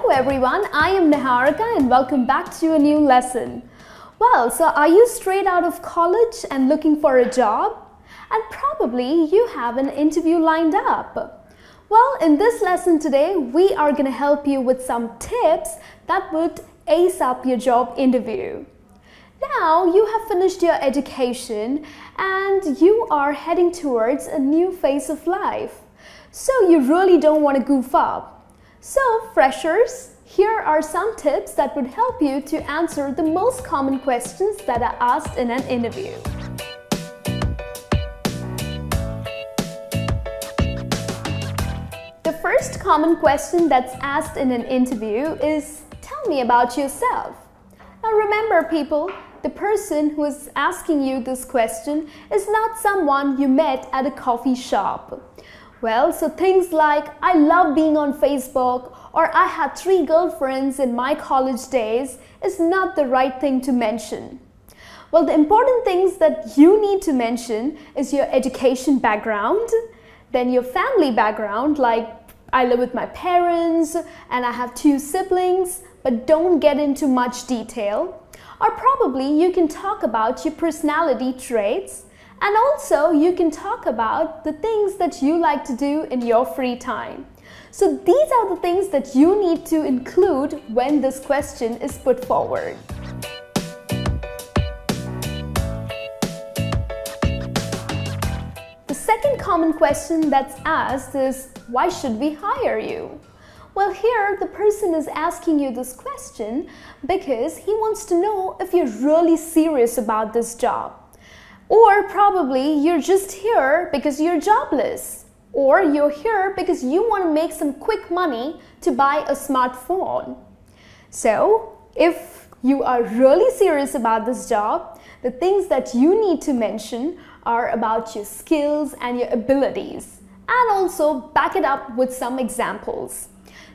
Hello everyone, I am Niharika and welcome back to a new lesson. Well, so are you straight out of college and looking for a job? And probably you have an interview lined up. Well, in this lesson today, we are going to help you with some tips that would ace up your job interview. Now, you have finished your education and you are heading towards a new phase of life. So you really don't want to goof up. So freshers, here are some tips that would help you to answer the most common questions that are asked in an interview. The first common question that's asked in an interview is, tell me about yourself. Now remember people, the person who is asking you this question is not someone you met at a coffee shop. Well, so things like, I love being on Facebook or I had 3 girlfriends in my college days is not the right thing to mention. Well, the important things that you need to mention is your education background, then your family background, like I live with my parents and I have 2 siblings, but don't get into much detail. Or probably you can talk about your personality traits. And also, you can talk about the things that you like to do in your free time. So these are the things that you need to include when this question is put forward. The second common question that's asked is, why should we hire you? Well, here the person is asking you this question because he wants to know if you're really serious about this job. Or probably you're just here because you're jobless. Or you're here because you want to make some quick money to buy a smartphone. So, if you are really serious about this job, the things that you need to mention are about your skills and your abilities. And also back it up with some examples.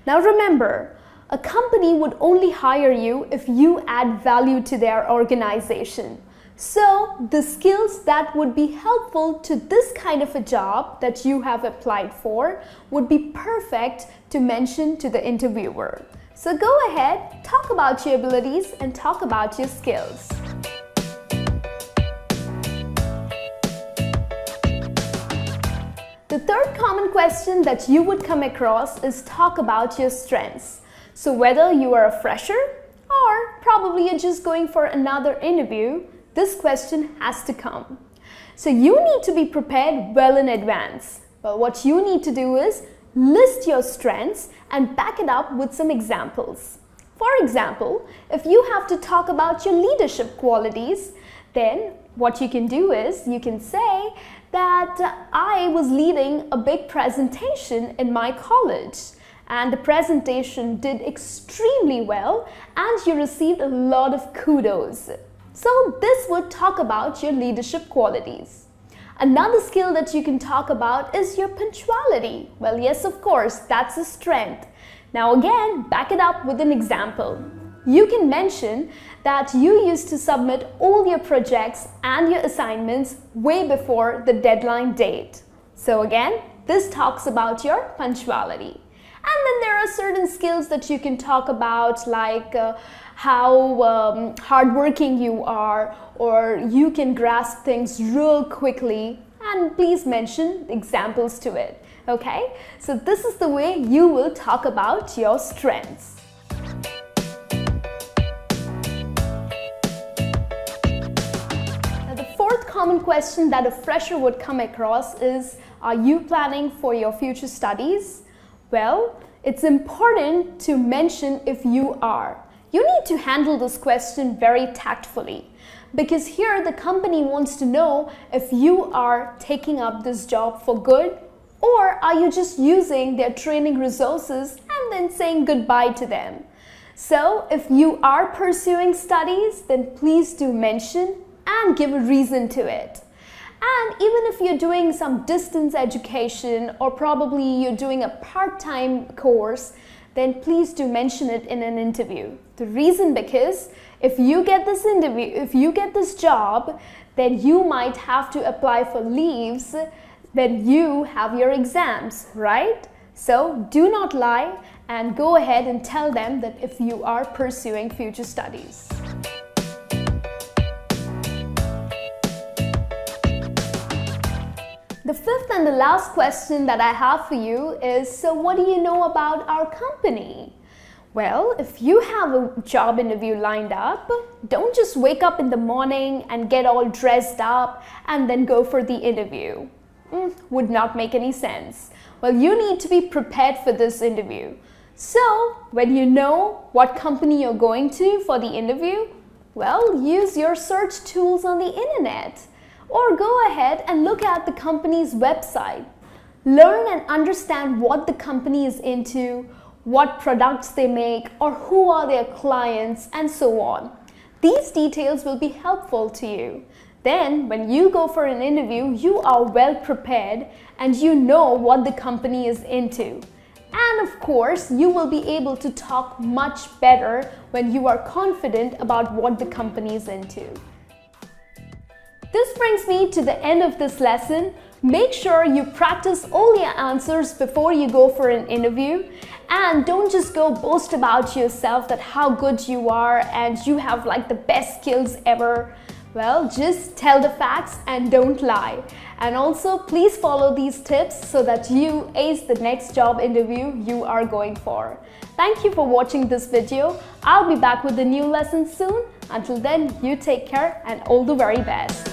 Now remember, a company would only hire you if you add value to their organization. So, the skills that would be helpful to this kind of a job that you have applied for would be perfect to mention to the interviewer. So go ahead, talk about your abilities and talk about your skills. The third common question that you would come across is talk about your strengths. So whether you are a fresher or probably you're just going for another interview, this question has to come. So you need to be prepared well in advance. But what you need to do is list your strengths and back it up with some examples. For example, if you have to talk about your leadership qualities, then what you can do is you can say that I was leading a big presentation in my college and the presentation did extremely well and you received a lot of kudos. So this would talk about your leadership qualities. Another skill that you can talk about is your punctuality. Well, yes, of course, that's a strength. Now again, back it up with an example. You can mention that you used to submit all your projects and your assignments way before the deadline date. So again, this talks about your punctuality. And then there are certain skills that you can talk about like how hardworking you are or you can grasp things real quickly and please mention examples to it. Okay, so this is the way you will talk about your strengths. Now, the fourth common question that a fresher would come across is, are you planning for your future studies? Well, it's important to mention if you are. You need to handle this question very tactfully because here the company wants to know if you are taking up this job for good or are you just using their training resources and then saying goodbye to them. So if you are pursuing studies, then please do mention and give a reason to it. And even if you're doing some distance education or probably you're doing a part-time course, then please do mention it in an interview. The reason because if you get this interview, if you get this job, then you might have to apply for leaves when you have your exams, right? So do not lie and go ahead and tell them that if you are pursuing future studies. The fifth and the last question that I have for you is, so what do you know about our company? Well, if you have a job interview lined up, don't just wake up in the morning and get all dressed up and then go for the interview. Would not make any sense. Well, you need to be prepared for this interview. So, when you know what company you're going to for the interview, well, use your search tools on the internet. Or go ahead and look at the company's website. Learn and understand what the company is into, what products they make, or who are their clients, and so on. These details will be helpful to you. Then, when you go for an interview, you are well prepared and you know what the company is into. And of course, you will be able to talk much better when you are confident about what the company is into. This brings me to the end of this lesson. Make sure you practice all your answers before you go for an interview, and don't just go boast about yourself that how good you are and you have like the best skills ever. Well, just tell the facts and don't lie. And also, please follow these tips so that you ace the next job interview you are going for. Thank you for watching this video. I'll be back with a new lesson soon. Until then, you take care and all the very best.